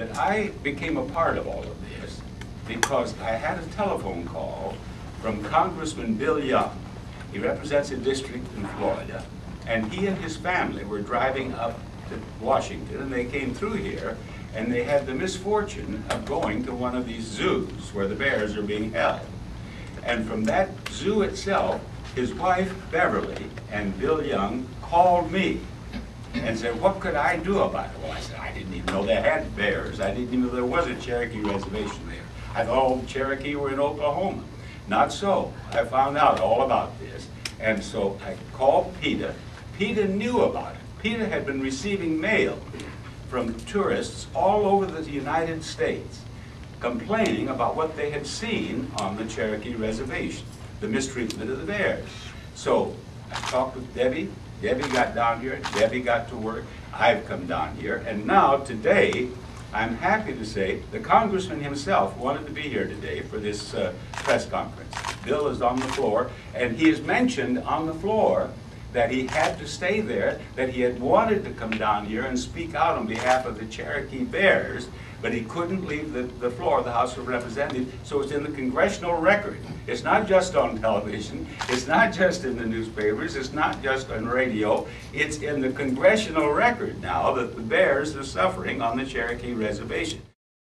that I became a part of all of this because I had a telephone call from Congressman Bill Young. He represents a district in Florida, and he and his family were driving up to Washington, and they came through here, and they had the misfortune of going to one of these zoos where the bears are being held. And from that zoo itself, his wife Beverly and Bill Young called me and said, what could I do about it? Well, I said, I didn't even know they had bears. I didn't even know there was a Cherokee reservation there. I thought all the Cherokee were in Oklahoma. Not so. I found out all about this. And so I called PETA. PETA knew about it. PETA had been receiving mail from tourists all over the United States complaining about what they had seen on the Cherokee reservation, the mistreatment of the bears. So I talked with Debbie. Debbie got down here. Debbie got to work. I've come down here. And now, today, I'm happy to say the congressman himself wanted to be here today for this press conference. Bill is on the floor, and he has mentioned on the floor that he had to stay there, that he had wanted to come down here and speak out on behalf of the Cherokee Bears, but he couldn't leave the floor of the House of Representatives, so it's in the congressional record. It's not just on television, it's not just in the newspapers, it's not just on radio, it's in the congressional record now that the bears are suffering on the Cherokee Reservation.